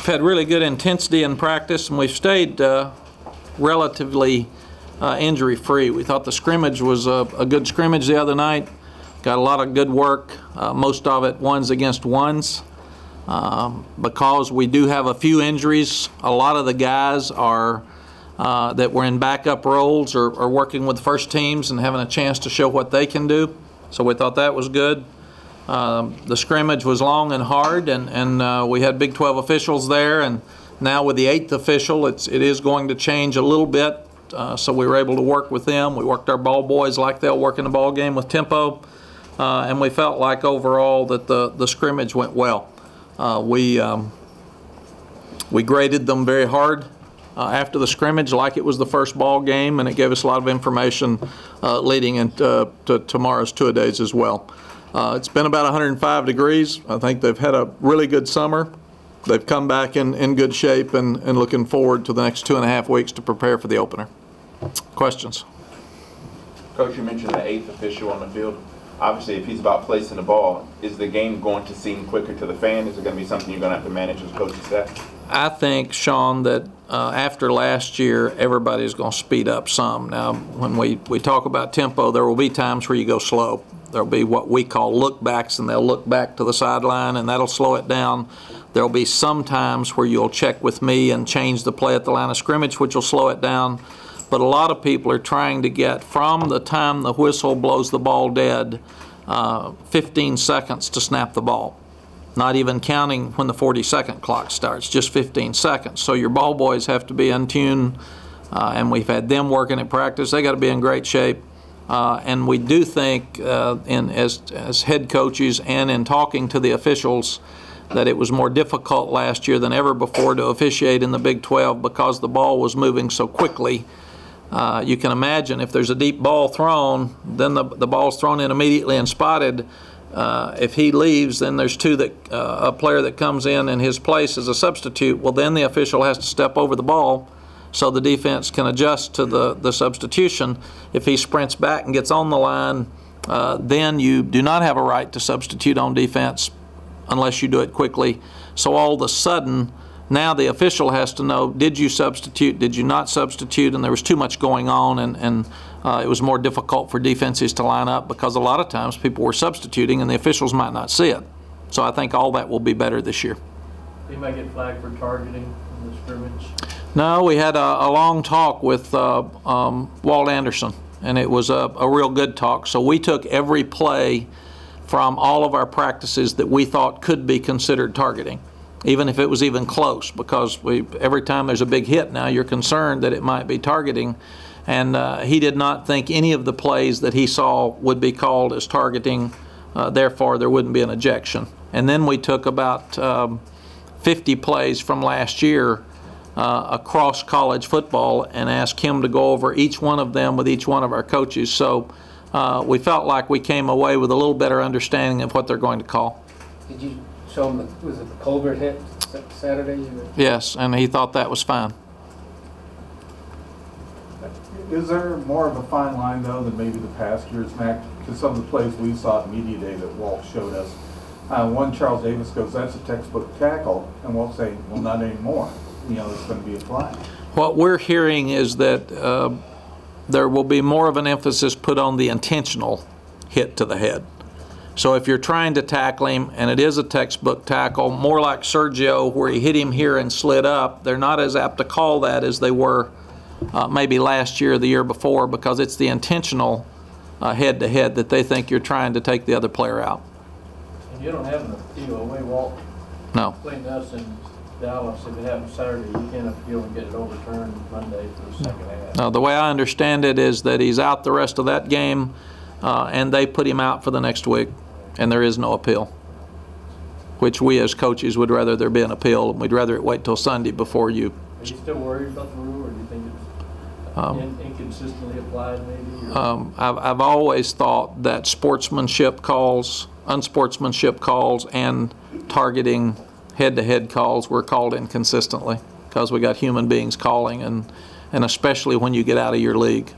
We've had really good intensity in practice, and we've stayed relatively injury-free. We thought the scrimmage was a good scrimmage the other night. Got a lot of good work, most of it ones against ones. Because we do have a few injuries, a lot of the guys are that were in backup roles are working with first teams and having a chance to show what they can do. So we thought that was good. The scrimmage was long and hard, and we had Big 12 officials there, and now with the 8th official, it is going to change a little bit. So we were able to work with them. We worked our ball boys like they'll work in the ball game with tempo, and we felt like overall that the scrimmage went well. We graded them very hard after the scrimmage like it was the first ball game, and it gave us a lot of information leading into tomorrow's two-a-days as well. It's been about 105 degrees. I think they've had a really good summer. They've come back in good shape and looking forward to the next 2.5 weeks to prepare for the opener. Questions? Coach, you mentioned the 8th official on the field. Obviously, if he's about placing the ball, is the game going to seem quicker to the fan? Is it going to be something you're going to have to manage as a coaching staff? I think, Sean, that after last year, everybody's going to speed up some. Now, when we talk about tempo, there will be times where you go slow. There will be what we call look-backs, and they'll look back to the sideline, and that'll slow it down. There will be some times where you'll check with me and change the play at the line of scrimmage, which will slow it down. But a lot of people are trying to get from the time the whistle blows the ball dead 15 seconds to snap the ball. Not even counting when the 40-second clock starts, just 15 seconds. So your ball boys have to be in tune, and we've had them working in practice. They got to be in great shape. And we do think, as head coaches and in talking to the officials, that it was more difficult last year than ever before to officiate in the Big 12 because the ball was moving so quickly. You can imagine if there's a deep ball thrown, then the ball's thrown in immediately and spotted. If he leaves, then there's a player that comes in his place as a substitute. Well, then the official has to step over the ball so the defense can adjust to the substitution. If he sprints back and gets on the line, then you do not have a right to substitute on defense unless you do it quickly. So all of a sudden, now the official has to know, did you substitute, did you not substitute, and there was too much going on, and it was more difficult for defenses to line up because a lot of times people were substituting and the officials might not see it. So I think all that will be better this year. They might get flagged for targeting in the scrimmage. No, we had a long talk with Walt Anderson, and it was a real good talk. So we took every play from all of our practices that we thought could be considered targeting, even if it was even close, because every time there's a big hit now, you're concerned that it might be targeting. And he did not think any of the plays that he saw would be called as targeting, therefore there wouldn't be an ejection. And then we took about 50 plays from last year across college football and asked him to go over each one of them with each one of our coaches. So we felt like we came away with a little better understanding of what they're going to call. Did you show him, was it the Colbert hit Saturday? Yes, and he thought that was fine. Is there more of a fine line, though, than maybe the past years, Mac? Because some of the plays we saw at Media Day that Walt showed us, one Charles Davis goes, that's a textbook tackle, and Walt say, well, not anymore. You know, it's going to be a flag. What we're hearing is that there will be more of an emphasis put on the intentional hit to the head. So if you're trying to tackle him, and it is a textbook tackle, more like Sergio where he hit him here and slid up, they're not as apt to call that as they were maybe last year or the year before, because it's the intentional head-to-head that they think you're trying to take the other player out. And you don't have an appeal away, Walt. No. Playing us in Dallas, if it happens Saturday, you can't appeal and get it overturned Monday for the second half. No, the way I understand it is that he's out the rest of that game, and they put him out for the next week, and there is no appeal, which we as coaches would rather there be an appeal, and we'd rather it wait till Sunday before you. Are you still worried about the rule, or do you think it's inconsistently applied maybe? I've always thought that sportsmanship calls, unsportsmanship calls, and targeting head-to-head calls were called inconsistently because we got human beings calling, and especially when you get out of your league.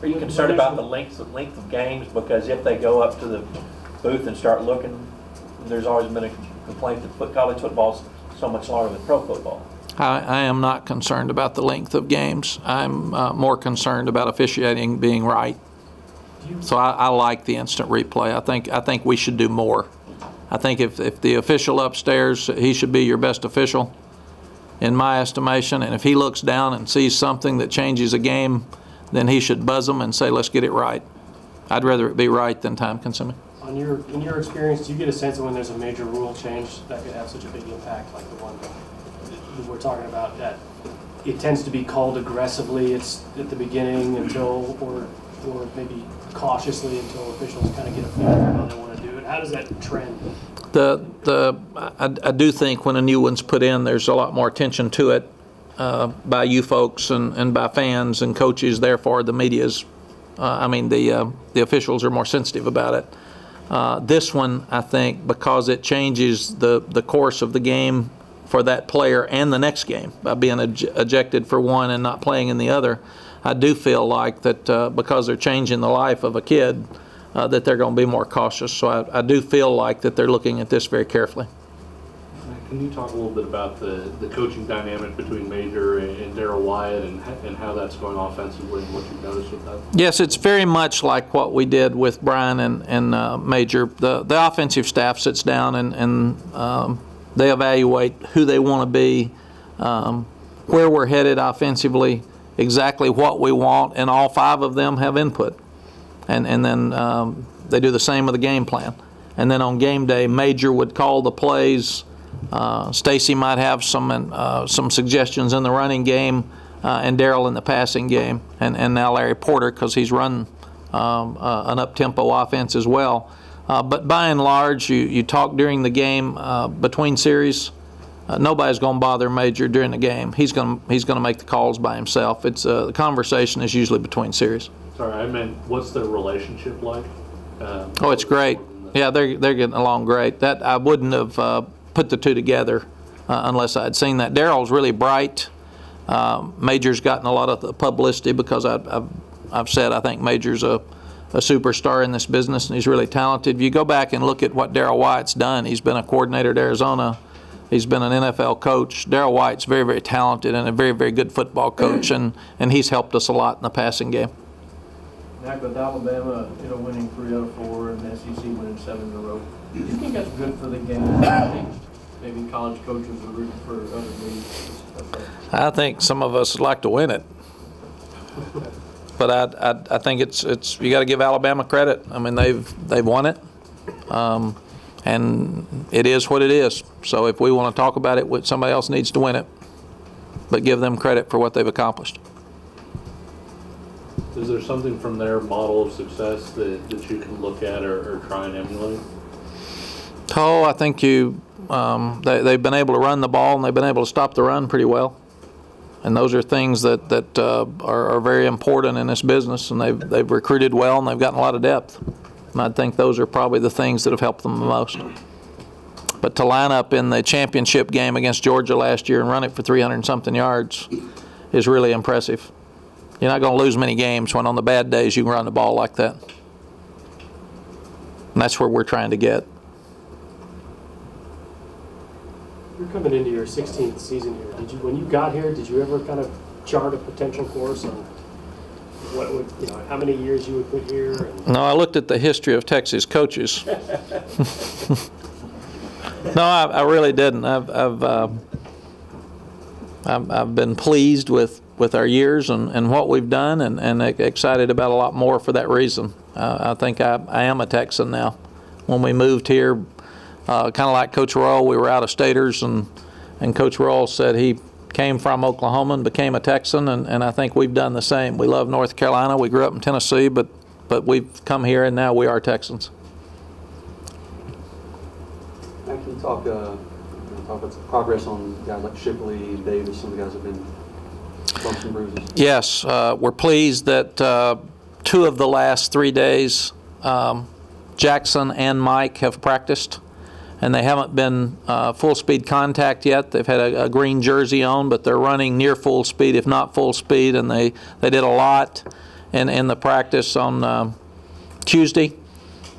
Are you concerned about the length of games? Because if they go up to the booth and start looking, there's always been a complaint that college football's so much longer than pro football. I am not concerned about the length of games. I'm more concerned about officiating being right. So I like the instant replay. I think we should do more. I think if the official upstairs, he should be your best official, in my estimation. And if he looks down and sees something that changes a game, then he should buzz them and say, let's get it right. I'd rather it be right than time consuming. In your experience, do you get a sense of when there's a major rule change that could have such a big impact, like the one that we're talking about, that it tends to be called aggressively, it's at the beginning until, or maybe cautiously until officials kind of get a feel for how they want to do it? How does that trend? I do think when a new one's put in, there's a lot more attention to it by you folks and by fans and coaches. Therefore, the media's, the officials are more sensitive about it. This one, I think, because it changes the course of the game for that player and the next game by being ejected for one and not playing in the other, I do feel like that because they're changing the life of a kid, that they're going to be more cautious. So I do feel like that they're looking at this very carefully. Can you talk a little bit about the coaching dynamic between Major and Darrell Wyatt and how that's going offensively and what you've noticed with that? Yes, it's very much like what we did with Brian and Major. The offensive staff sits down and they evaluate who they want to be, where we're headed offensively, exactly what we want, and all five of them have input. And then they do the same with the game plan. And then on game day, Major would call the plays. Stacy might have some suggestions in the running game, and Darrell in the passing game, and now Larry Porter, because he's run an up-tempo offense as well. But by and large, you talk during the game between series. Nobody's going to bother Major during the game. He's going to make the calls by himself. It's the conversation is usually between series. Sorry, I meant what's the relationship like? Oh, it's great. Yeah, they're getting along great. That I wouldn't have put the two together unless I had seen that. Darrell's really bright. Major's gotten a lot of the publicity because I've said I think Major's a superstar in this business, and he's really talented. If you go back and look at what Darrell Wyatt's done, he's been a coordinator at Arizona. He's been an NFL coach. Darrell Wyatt's very, very talented and a very, very good football coach, and he's helped us a lot in the passing game. Mack, with Alabama, winning 3 out of 4 and the SEC winning 7 in a row, do you think that's good for the game? I think maybe college coaches are rooting for other leagues. I think some of us would like to win it. But I think it's you got to give Alabama credit. I mean, they've won it, and it is what it is. So if we want to talk about it, somebody else needs to win it, but give them credit for what they've accomplished. Is there something from their model of success that you can look at or try and emulate? Oh, I think they've been able to run the ball and they've been able to stop the run pretty well. And those are things that are very important in this business, and they've recruited well and they've gotten a lot of depth. And I think those are probably the things that have helped them the most. But to line up in the championship game against Georgia last year and run it for 300-something yards is really impressive. You're not going to lose many games when on the bad days you can run the ball like that. And that's where we're trying to get. You're coming into your 16th season here. When you got here, did you ever kind of chart a potential course on what would, how many years you would put here? No, I looked at the history of Texas coaches. No, I really didn't. I've been pleased with our years and what we've done, and excited about a lot more for that reason. I think I am a Texan now. When we moved here, kind of like Coach Royal, we were out-of-staters, and Coach Royal said he came from Oklahoma and became a Texan, and I think we've done the same. We love North Carolina. We grew up in Tennessee, but we've come here, and now we are Texans. Can you talk about some progress on guys like Shipley and Davis? Some of the guys have been bumps and bruises. Yes, we're pleased that 2 of the last 3 days, Jackson and Mike have practiced, and they haven't been full-speed contact yet. They've had a green jersey on, but they're running near full speed, if not full speed, and they did a lot in the practice on Tuesday.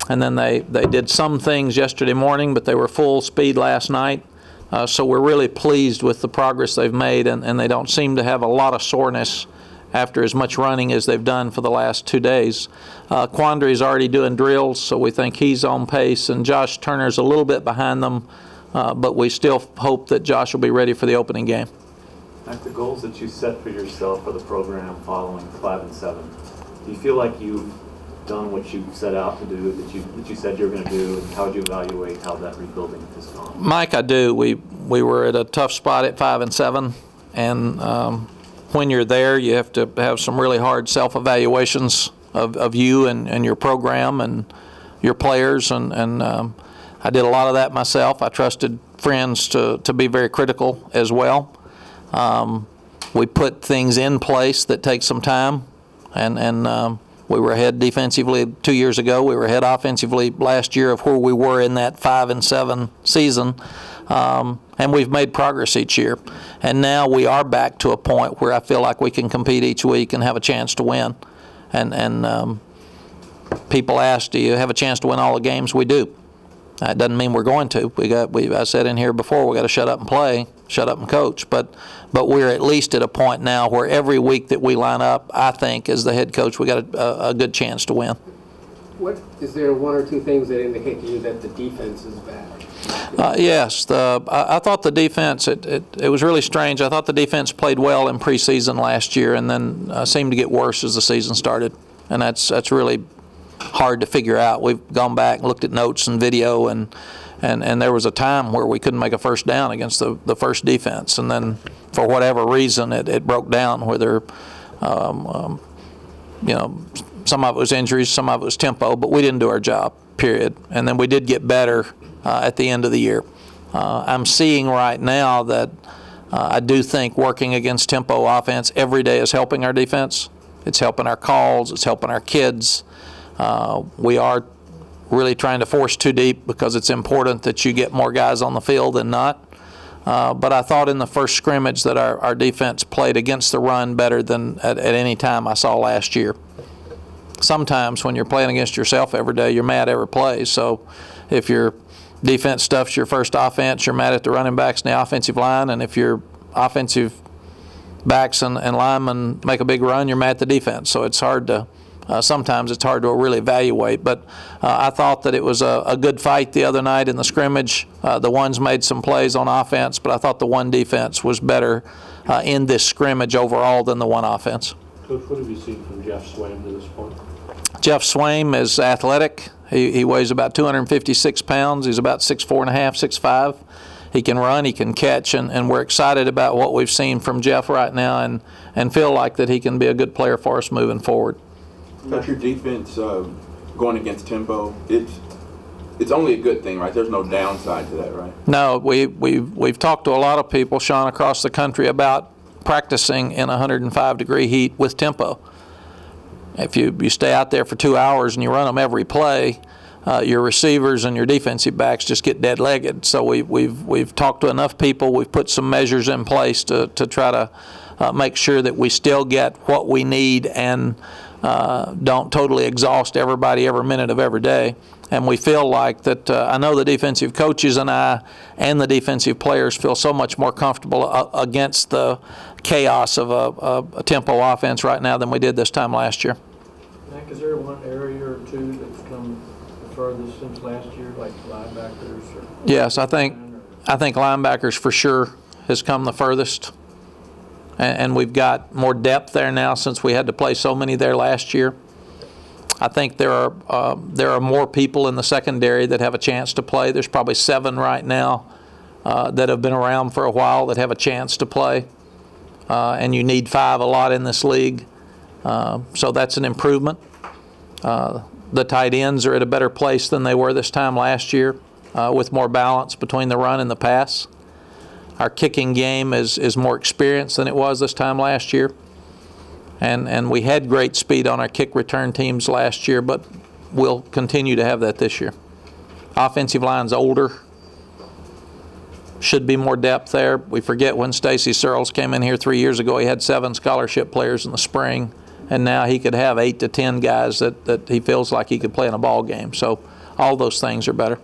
And then they did some things yesterday morning, but they were full speed last night. So we're really pleased with the progress they've made, and they don't seem to have a lot of soreness after as much running as they've done for the last 2 days. Quandry's already doing drills, so we think he's on pace, and Josh Turner's a little bit behind them, but we still hope that Josh will be ready for the opening game. Like the goals that you set for yourself for the program following 5 and 7, do you feel like you've done what you set out to do, that you said you were going to do, and how would you evaluate how that rebuilding has gone? Mike, I do. We were at a tough spot at 5 and 7, and when you're there, you have to have some really hard self-evaluations of you and your program and your players, and I did a lot of that myself. I trusted friends to be very critical as well. We put things in place that take some time, and we were ahead defensively 2 years ago. We were ahead offensively last year of where we were in that 5 and 7 season. And we've made progress each year. And now we are back to a point where I feel like we can compete each week and have a chance to win. And people ask, do you have a chance to win all the games? We do. That doesn't mean we're going to. I said in here before, we got to shut up and play, shut up and coach. But we're at least at a point now where every week that we line up, I think, as the head coach, we got a good chance to win. What is there 1 or 2 things that indicate to you that the defense is bad? Yes, I thought the defense, it was really strange. I thought the defense played well in preseason last year, and then seemed to get worse as the season started. And that's really hard to figure out. We've gone back and looked at notes and video, and there was a time where we couldn't make a first down against the first defense, and then for whatever reason it broke down, whether you know, some of it was injuries, some of it was tempo, but we didn't do our job, period. And then we did get better at the end of the year. I'm seeing right now that I do think working against tempo offense every day is helping our defense. It's helping our calls. It's helping our kids. We are really trying to force too deep because it's important that you get more guys on the field than not. But I thought in the first scrimmage that our defense played against the run better than at any time I saw last year. Sometimes when you're playing against yourself every day, you're mad every play. So if your defense stuffs your first offense, you're mad at the running backs and the offensive line. And if your offensive backs and linemen make a big run, you're mad at the defense. So it's hard to sometimes it's hard to really evaluate. But I thought that it was a good fight the other night in the scrimmage. The ones made some plays on offense, but I thought the one defense was better in this scrimmage overall than the one offense. Coach, what have you seen from Jeff Swaim to this point? Jeff Swaim is athletic. He weighs about 256 pounds. He's about 6'4 and a half, 6'5". He can run, he can catch, and we're excited about what we've seen from Jeff right now, and feel like that he can be a good player for us moving forward. Coach, your defense going against tempo, it's only a good thing, right? There's no downside to that, right? No, we've talked to a lot of people, Sean, across the country about practicing in 105-degree heat with tempo. If you stay out there for 2 hours and you run them every play, your receivers and your defensive backs just get dead-legged. So we've talked to enough people. We've put some measures in place to try to make sure that we still get what we need and don't totally exhaust everybody every minute of every day. And we feel like that, I know the defensive coaches and I and the defensive players feel so much more comfortable against the chaos of a tempo offense right now than we did this time last year. Mack, is there one area or two that's come the furthest since last year, like linebackers? Or yes, I think linebackers for sure has come the furthest. And we've got more depth there now since we had to play so many there last year. I think there are more people in the secondary that have a chance to play. There's probably 7 right now that have been around for a while that have a chance to play. And you need 5 a lot in this league. So that's an improvement. The tight ends are at a better place than they were this time last year with more balance between the run and the pass. Our kicking game is more experienced than it was this time last year. And we had great speed on our kick return teams last year, but we'll continue to have that this year. Offensive line's older. Should be more depth there. We forget when Stacy Searles came in here 3 years ago, he had 7 scholarship players in the spring, and now he could have 8 to 10 guys that he feels like he could play in a ball game. So all those things are better.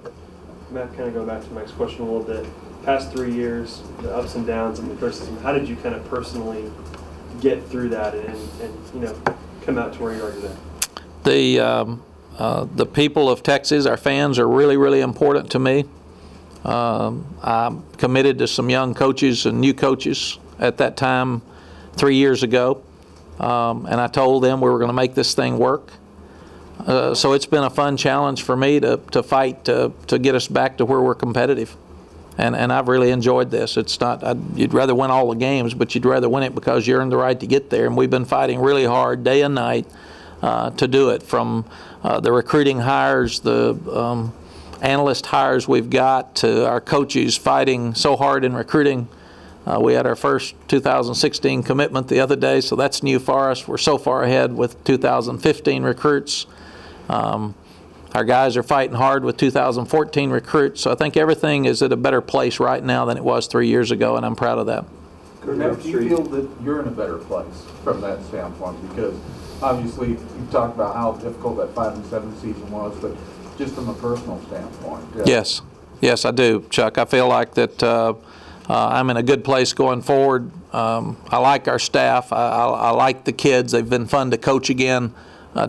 Matt, kind of go back to Mike's question a little bit. past 3 years, the ups and downs and the criticism, how did you kind of personally get through that and you know, come out to where you are today? The people of Texas, our fans, are really, really important to me. I'm committed to some young coaches and new coaches at that time 3 years ago, and I told them we were going to make this thing work. So it's been a fun challenge for me to fight to get us back to where we're competitive. And I've really enjoyed this. It's not, you'd rather win all the games, but you'd rather win it because you earned the right to get there. And we've been fighting really hard day and night to do it, from the recruiting hires, the analyst hires we've got, to our coaches fighting so hard in recruiting. We had our first 2016 commitment the other day, so that's new for us. We're so far ahead with 2015 recruits. Our guys are fighting hard with 2014 recruits, so I think everything is at a better place right now than it was 3 years ago, and I'm proud of that. Matt, do you feel that you're in a better place from that standpoint? Because obviously you've talked about how difficult that 5-7 season was, but just from a personal standpoint. Yes, yes, I do, Chuck. I feel like that I'm in a good place going forward. I like our staff. I like the kids. They've been fun to coach again.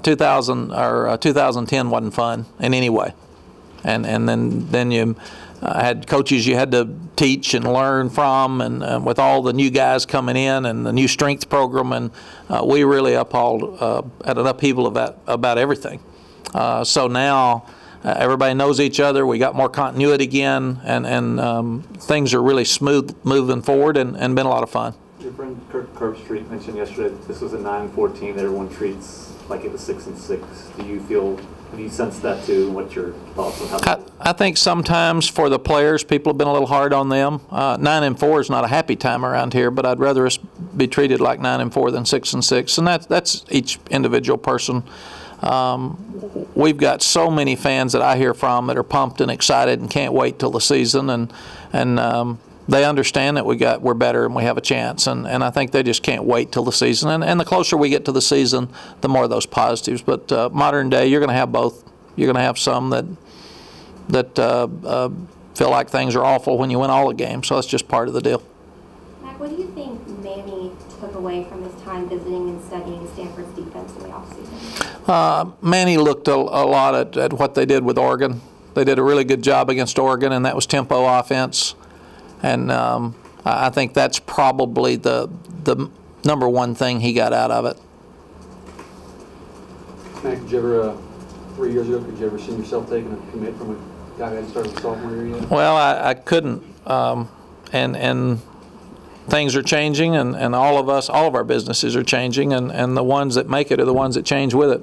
2010 wasn't fun in any way, and then you had coaches you had to teach and learn from, and with all the new guys coming in and the new strength program, and we really had an upheaval about everything. So now everybody knows each other. We got more continuity again, and things are really smooth moving forward, and been a lot of fun. Your friend Kirk Herbstreit mentioned yesterday that this was a 9-14 that everyone treats like it was 6-6. Do you sense that too? What's your thoughts on how? I think sometimes for the players, people have been a little hard on them. 9-4 is not a happy time around here, but I'd rather us be treated like 9-4 than 6-6, and that's each individual person. We've got so many fans that I hear from that are pumped and excited and can't wait till the season, and they understand that we're better and we have a chance, and I think they just can't wait till the season. And the closer we get to the season, the more of those positives. But modern day, you're going to have both. You're going to have some that feel like things are awful when you win all the games. So that's just part of the deal. Mack, what do you think Manny took away from his time visiting and studying Stanford's defense in the offseason? Manny looked a lot at what they did with Oregon. They did a really good job against Oregon, and that was tempo offense. And I think that's probably the number one thing he got out of it. Mack, did you ever, 3 years ago, could you ever see yourself taking a commit from a guy who hadn't started his sophomore year yet? Well, I couldn't. And things are changing, and all of our businesses are changing, and the ones that make it are the ones that change with it.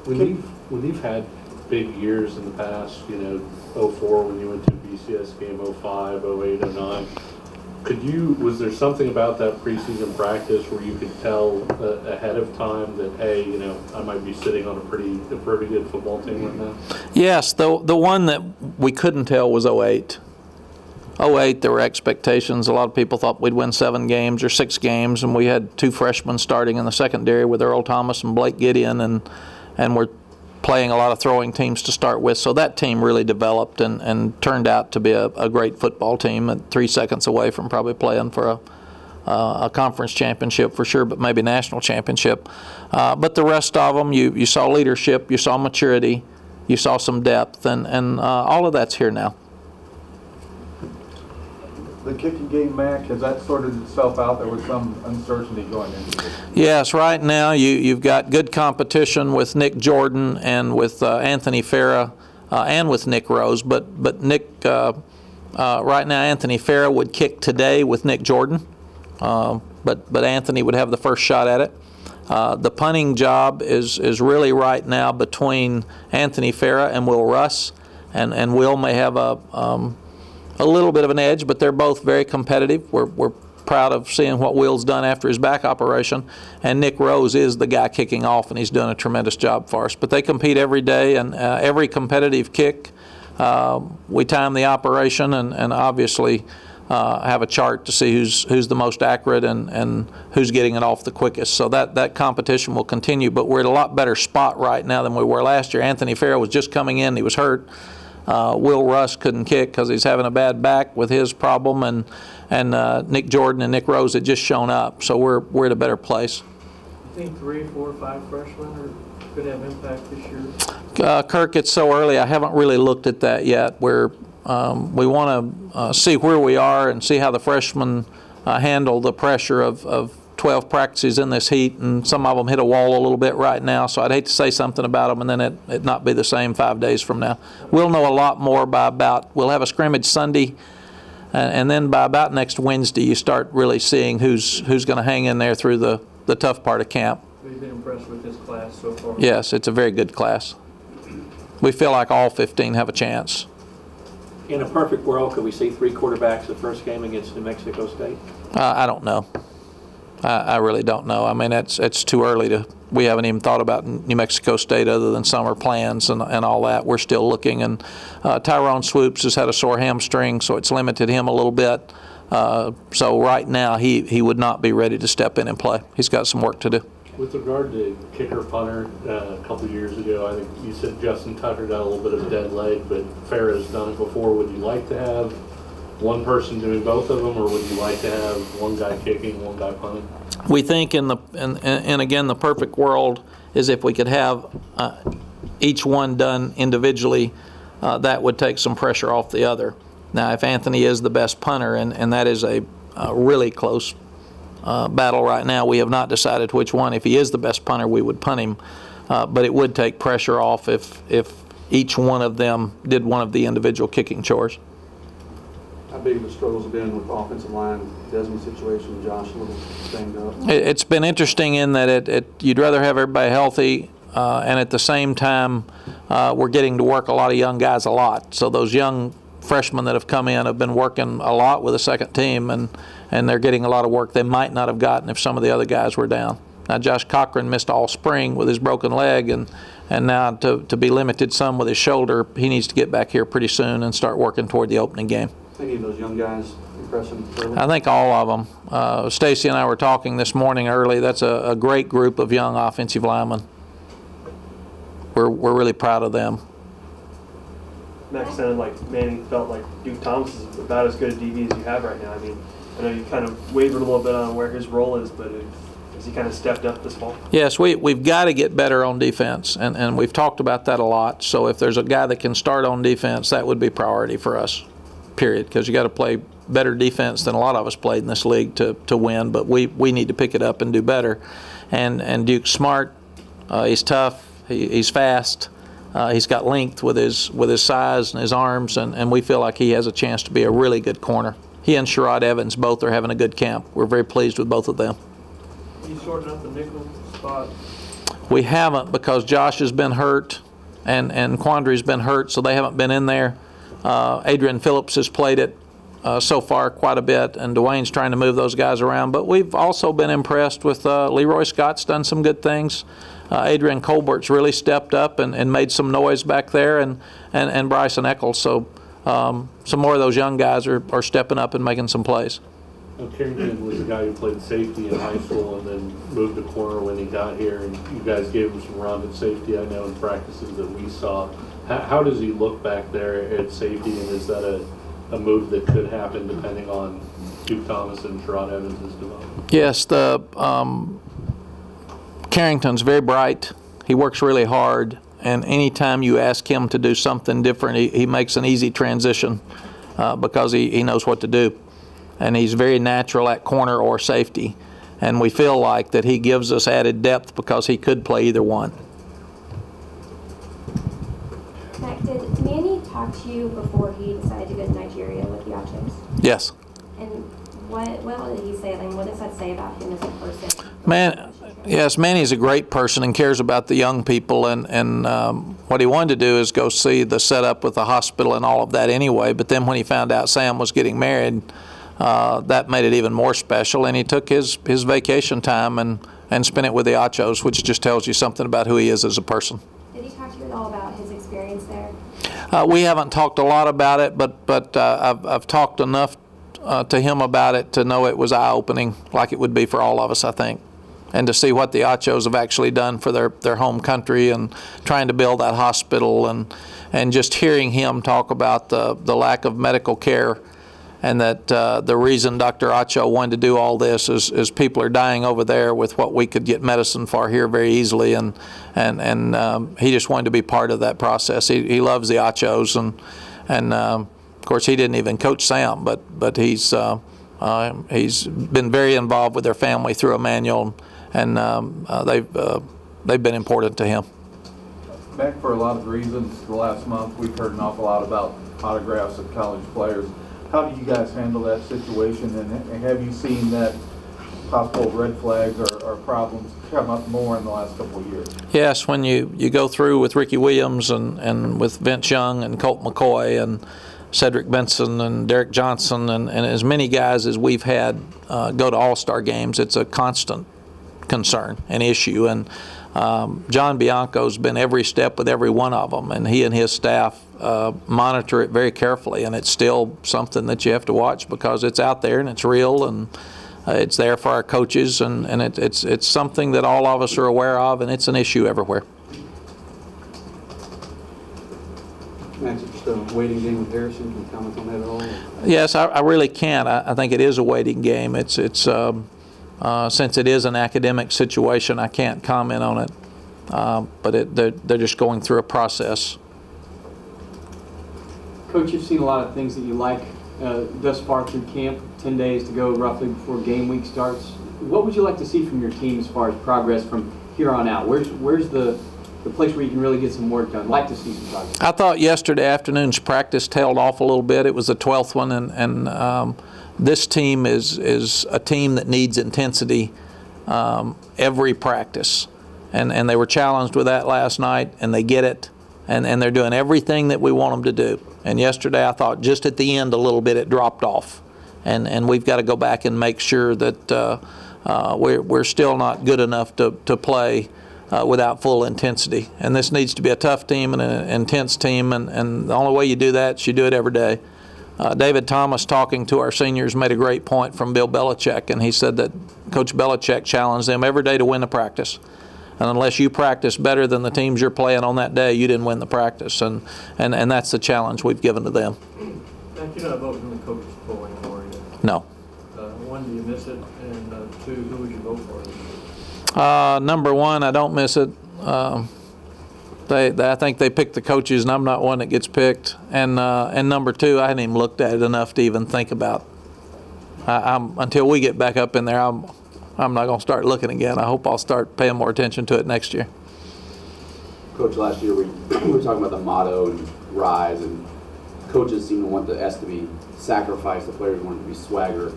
When you've had big years in the past, you know, 04 when you went to BCS game, 05, 08, 09, was there something about that preseason practice where you could tell ahead of time that, hey, you know, I might be sitting on a pretty good football team right now? Yes, the one that we couldn't tell was 08. 08, there were expectations. A lot of people thought we'd win 7 games or 6 games, and we had 2 freshmen starting in the secondary with Earl Thomas and Blake Gideon, and we're playing a lot of throwing teams to start with. So that team really developed and turned out to be a great football team, and 3 seconds away from probably playing for a conference championship for sure, but maybe national championship. But the rest of them, you saw leadership, you saw maturity, you saw some depth, and all of that's here now. The kicking game, Mack, has that sorted itself out? There was some uncertainty going into it. Yes, right now you've got good competition with Nick Jordan and with Anthony Farah and with Nick Rose. But Nick, right now Anthony Farah would kick today with Nick Jordan, but Anthony would have the first shot at it. The punting job is really right now between Anthony Farah and Will Russ, and Will may have a little bit of an edge, but they're both very competitive. We're proud of seeing what Will's done after his back operation, and Nick Rose is the guy kicking off, and he's done a tremendous job for us. But they compete every day, and every competitive kick, we time the operation and obviously have a chart to see who's the most accurate and who's getting it off the quickest. So that competition will continue, but we're at a lot better spot right now than we were last year. Anthony Farah was just coming in, he was hurt. Will Russ couldn't kick because he's having a bad back with his problem, and Nick Jordan and Nick Rose had just shown up. So we're at a better place. You think 3, 4, 5 freshmen could have impact this year? Kirk, it's so early. I haven't really looked at that yet. We want to see where we are and see how the freshmen handle the pressure of 12 practices in this heat, and some of them hit a wall a little bit right now, so I'd hate to say something about them and then it not be the same 5 days from now. We'll know a lot more by about, we'll have a scrimmage Sunday, and then by about next Wednesday you start really seeing who's going to hang in there through the tough part of camp. We've been impressed with this class so far. Yes, it's a very good class. We feel like all 15 have a chance. In a perfect world, could we see 3 quarterbacks the first game against New Mexico State? I don't know. I really don't know. I mean, it's too early to. We haven't even thought about New Mexico State other than summer plans and all that. We're still looking. And Tyrone Swoops has had a sore hamstring, so it's limited him a little bit. So right now, he would not be ready to step in and play. He's got some work to do. With regard to kicker punter, a couple of years ago, I think you said Justin Tucker got a little bit of a dead leg, but Farrah's done it before. Would you like to have one person doing both of them, or would you like to have one guy kicking, one guy punting? We think and again, the perfect world is if we could have each one done individually, that would take some pressure off the other. Now, if Anthony is the best punter, and that is a really close battle right now, we have not decided which one. If he is the best punter, we would punt him, but it would take pressure off if each one of them did one of the individual kicking chores. How big of a struggles have been with the offensive line, Desmond situation, Josh a little banged up? It's been interesting in that you'd rather have everybody healthy, and at the same time, we're getting to work a lot of young guys a lot. So those young freshmen that have come in have been working a lot with the second team, and they're getting a lot of work they might not have gotten if some of the other guys were down. Now, Josh Cochran missed all spring with his broken leg, and now to be limited some with his shoulder, he needs to get back here pretty soon and start working toward the opening game. Any of those young guys impressing early? I think all of them. Stacy and I were talking this morning early. That's a great group of young offensive linemen. We're really proud of them. Max sounded like Manning felt like Duke Thomas is about as good a DB as you have right now. I mean, I know you kind of wavered a little bit on where his role is, but has he kind of stepped up this fall? Yes, we've got to get better on defense, and we've talked about that a lot. So if there's a guy that can start on defense, that would be priority for us, period, because you got to play better defense than a lot of us played in this league to win, but we need to pick it up and do better. And Duke's smart, he's tough, he's fast. He's got length with his size and his arms, and we feel like he has a chance to be a really good corner. He and Sherrod Evans both are having a good camp. We're very pleased with both of them. You sorting out the nickel spot? We haven't, because Josh has been hurt and Quandry's been hurt, so they haven't been in there. Adrian Phillips has played it so far quite a bit, and Dwayne's trying to move those guys around. But we've also been impressed with Leroy Scott's done some good things. Adrian Colbert's really stepped up and made some noise back there, and Bryson Eccles. So some more of those young guys are stepping up and making some plays. Carrington was a guy who played safety in high school and then moved to corner when he got here, and you guys gave him some run at safety, I know, in practices that we saw. How does he look back there at safety, and is that a move that could happen depending on Duke Thomas and Sherrod Evans' development? Yes, Carrington's very bright. He works really hard, and anytime you ask him to do something different, he makes an easy transition because he knows what to do. And he's very natural at corner or safety. And we feel like that he gives us added depth because he could play either one. Mac, did Manny talk to you before he decided to go to Nigeria with the Ochos? Yes. And what did he say? Like, what does that say about him as a person? Yes, Manny's a great person and cares about the young people, and what he wanted to do is go see the setup with the hospital and all of that anyway, but then when he found out Sam was getting married, that made it even more special, and he took his vacation time and spent it with the Ochos, which just tells you something about who he is as a person. Did he talk to you at all about his experience there? We haven't talked a lot about it, but I've talked enough to him about it to know it was eye-opening, like it would be for all of us, I think. And to see what the Ochos have actually done for their home country and trying to build that hospital and and just hearing him talk about the lack of medical care, and that the reason Dr. Acho wanted to do all this is people are dying over there with what we could get medicine for here very easily, and he just wanted to be part of that process. He loves the Achos, and of course he didn't even coach Sam, but he's been very involved with their family through Emmanuel, and they've been important to him. Mack, for a lot of reasons, the last month we've heard an awful lot about autographs of college players. How do you guys handle that situation, and have you seen that possible red flags or problems come up more in the last couple of years? Yes, when you go through with Ricky Williams and with Vince Young and Colt McCoy and Cedric Benson and Derek Johnson and as many guys as we've had go to All-Star games, it's a constant concern and issue. And John Bianco's been every step with every one of them, and he and his staff monitor it very carefully, and it's still something that you have to watch because it's out there and it's real, and it's there for our coaches, and it's something that all of us are aware of, and it's an issue everywhere. Max, just a waiting game with Harrison. Can you comment on that at all? Yes, I really can. I think it is a waiting game. It's since it is an academic situation, I can't comment on it, but they're just going through a process. Coach, you've seen a lot of things that you like thus far through camp, 10 days to go roughly before game week starts. What would you like to see from your team as far as progress from here on out? Where's the place where you can really get some work done? Like to see some progress. I thought yesterday afternoon's practice tailed off a little bit. It was the 12th one, and this team is a team that needs intensity every practice, and they were challenged with that last night, and they get it, and they're doing everything that we want them to do. And yesterday I thought just at the end a little bit it dropped off, and we've got to go back and make sure that we're still not good enough to play without full intensity. And this needs to be a tough team and an intense team, and the only way you do that is you do it every day. David Thomas, talking to our seniors, made a great point from Bill Belichick, and he said that Coach Belichick challenged them every day to win the practice. And unless you practice better than the teams you're playing on that day, you didn't win the practice. And that's the challenge we've given to them. Mack, you're not voting in the coaches poll anymore, are you? No. One, do you miss it? And two, who would you vote for? Number one, I don't miss it. I think they pick the coaches, and I'm not one that gets picked. And number two, I hadn't even looked at it enough to even think about. Until we get back up in there, I'm not going to start looking again. I hope I'll start paying more attention to it next year. Coach, last year we were talking about the motto and rise, and coaches seem to want the S to be sacrifice. The players want it to be swagger.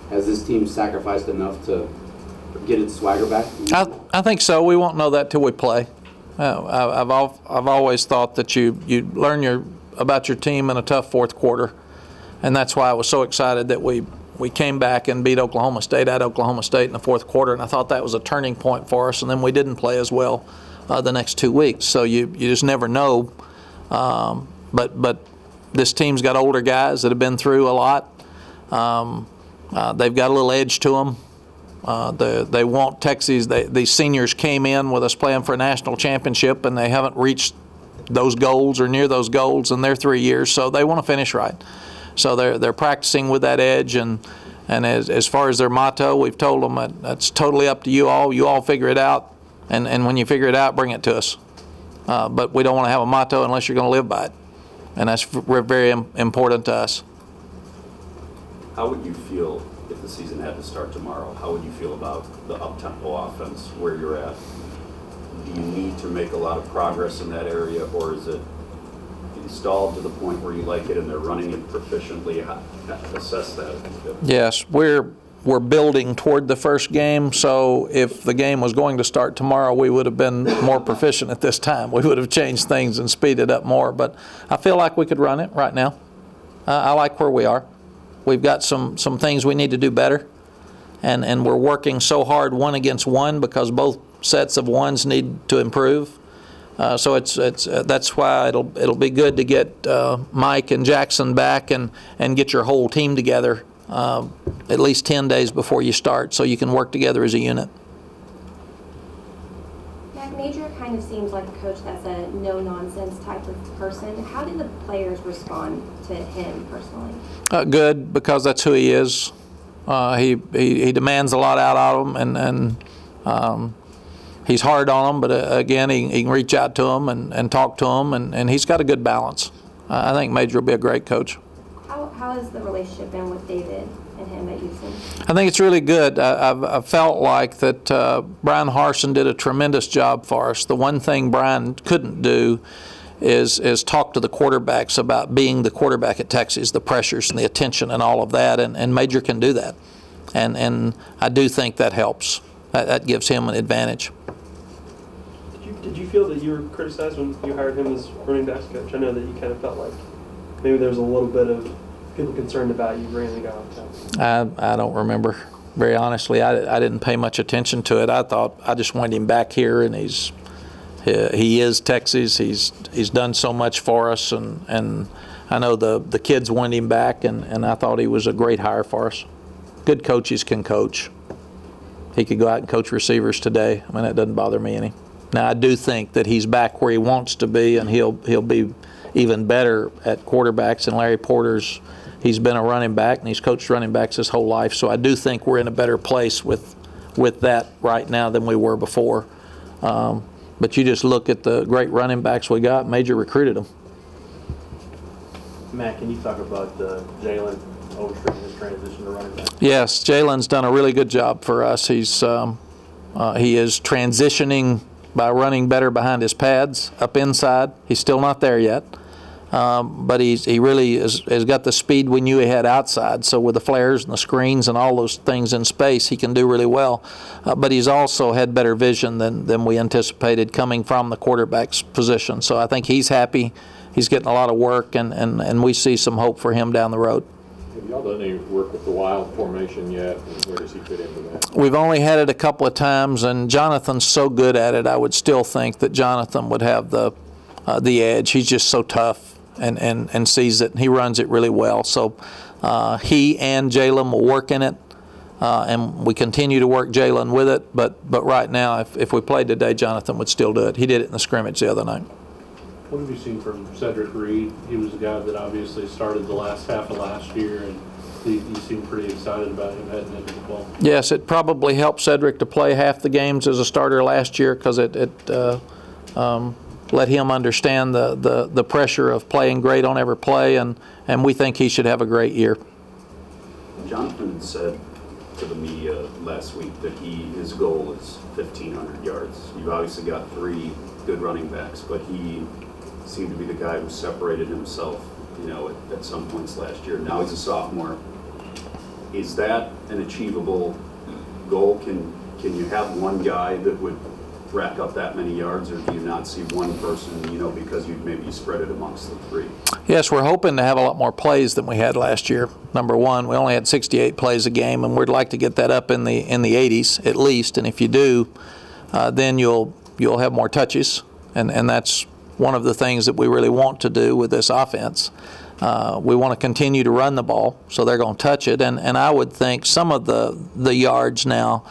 Has this team sacrificed enough to get its swagger back? I think so. We won't know that till we play. I've always thought that you learn about your team in a tough fourth quarter, and that's why I was so excited that we came back and beat Oklahoma State at Oklahoma State in the fourth quarter, and I thought that was a turning point for us. And then we didn't play as well the next 2 weeks, so you just never know. But this team's got older guys that have been through a lot. They've got a little edge to them. They want Texas. These seniors came in with us playing for a national championship, and they haven't reached those goals or near those goals in their 3 years, so they want to finish right. So they're practicing with that edge, and as far as their motto, we've told them that's totally up to you all. You all figure it out, and when you figure it out, bring it to us. But we don't want to have a motto unless you're going to live by it, and that's very important to us. How would you feel if the season had to start tomorrow? How would you feel about the up-tempo offense, where you're at? Do you need to make a lot of progress in that area, or is it installed to the point where you like it and they're running it proficiently? Assess that. Yes, we're building toward the first game, so if the game was going to start tomorrow, we would have been more proficient at this time. We would have changed things and speeded up more, but I feel like we could run it right now. I like where we are. We've got some things we need to do better, and we're working so hard one against one because both sets of ones need to improve. So that's why it'll be good to get Mike and Jackson back and get your whole team together at least 10 days before you start, so you can work together as a unit. Mack, Major kind of seems like a coach that's a no-nonsense type of person. How do the players respond to him personally? Good, because that's who he is. He demands a lot out of them, and he's hard on them, but again, he can reach out to them and talk to them, and he's got a good balance. I think Major will be a great coach. How has the relationship been with David and him at Houston? I think it's really good. I've felt like that Brian Harsin did a tremendous job for us. The one thing Brian couldn't do is talk to the quarterbacks about being the quarterback at Texas, the pressures and the attention and all of that, and Major can do that. And I do think that helps. That gives him an advantage. Did you feel that you were criticized when you hired him as running backs coach? I know that you kind of felt like maybe there was a little bit of people concerned about you bringing the guy on Texas. I don't remember. Very honestly, I didn't pay much attention to it. I thought I just wanted him back here, and he is Texas. He's done so much for us, and I know the kids wanted him back, and I thought he was a great hire for us. Good coaches can coach. He could go out and coach receivers today. I mean, that doesn't bother me any. Now, I do think that he's back where he wants to be, and he'll be even better at quarterbacks. And Larry Porter's, he's been a running back, and he's coached running backs his whole life. So I do think we're in a better place with that right now than we were before. But you just look at the great running backs we got. Major recruited them. Matt, can you talk about Jalen Overstreet and his transition to running back? Yes, Jalen's done a really good job for us. He is transitioning by running better behind his pads, up inside. He's still not there yet, but he really has got the speed we knew he had outside. So with the flares and the screens and all those things in space, he can do really well. But he's also had better vision than we anticipated coming from the quarterback's position. So I think he's happy. He's getting a lot of work, and we see some hope for him down the road. Have y'all done any work with the wild formation yet, and where does he fit into that? We've only had it a couple of times, and Jonathan's so good at it. I would still think that Jonathan would have the edge. He's just so tough and sees it. He runs it really well. So he and Jalen will work in it, and we continue to work Jalen with it. But right now, if we played today, Jonathan would still do it. He did it in the scrimmage the other night. What have you seen from Cedric Reed? He was a guy that obviously started the last half of last year, and you seem pretty excited about him heading into the fall. Yes, it probably helped Cedric to play half the games as a starter last year, because it let him understand the pressure of playing great on every play, and we think he should have a great year. Jonathan said to the media last week that his goal is 1,500 yards. You've obviously got 3 good running backs, but he seemed to be the guy who separated himself, at some points last year. Now he's a sophomore. Is that an achievable goal? Can you have one guy that would rack up that many yards, or do you not see one person, because you'd maybe spread it amongst the 3? Yes, we're hoping to have a lot more plays than we had last year. Number one, we only had 68 plays a game, and we'd like to get that up in the 80s at least. And if you do, then you'll have more touches, and that's one of the things that we really want to do with this offense. We want to continue to run the ball, so they're going to touch it. And I would think some of the yards now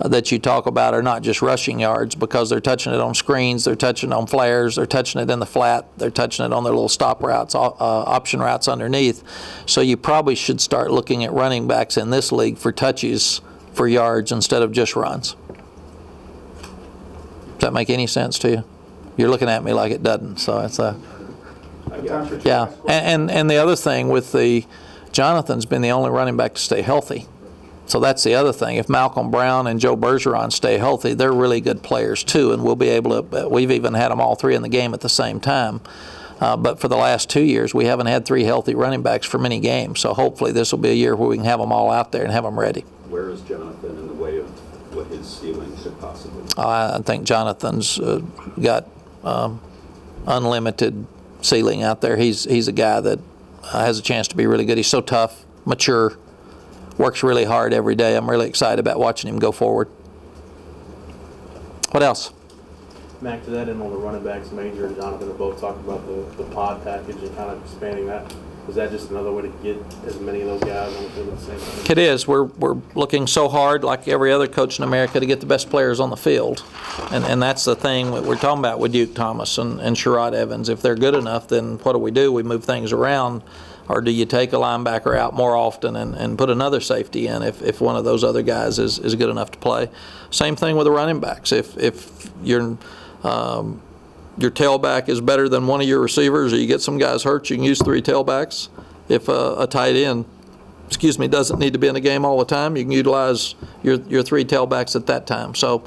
that you talk about are not just rushing yards, because they're touching it on screens, they're touching it on flares, they're touching it in the flat, they're touching it on their little stop routes, option routes underneath. So you probably should start looking at running backs in this league for touches for yards instead of just runs. Does that make any sense to you? You're looking at me like it doesn't, so it's a... Yeah, and the other thing with Jonathan's been the only running back to stay healthy. So that's the other thing. If Malcolm Brown and Joe Bergeron stay healthy, they're really good players too, and we'll be able to, we've even had them all 3 in the game at the same time. But for the last 2 years, we haven't had 3 healthy running backs for many games. So hopefully this will be a year where we can have them all out there and have them ready. Where is Jonathan in the way of what his ceiling could possibly be? I think Jonathan's got unlimited ceiling out there. He's a guy that has a chance to be really good. He's so tough, mature, works really hard every day. I'm really excited about watching him go forward. What else? Mack, to that end on the running backs, Major and Jonathan have both talked about the pod package and kind of expanding that is that just another way to get as many of those guys on the field at the same time? It is. We're looking so hard, like every other coach in America, to get the best players on the field. And that's the thing that we're talking about with Duke Thomas and Sherrod Evans. If they're good enough, then what do? We move things around. Or do you take a linebacker out more often and put another safety in if one of those other guys is good enough to play? Same thing with the running backs. If your tailback is better than one of your receivers, or you get some guys hurt, you can use 3 tailbacks. If a tight end, doesn't need to be in the game all the time, you can utilize your 3 tailbacks at that time. So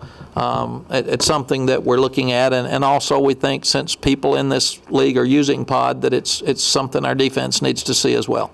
it's something that we're looking at, and also we think since people in this league are using pod, that it's something our defense needs to see as well.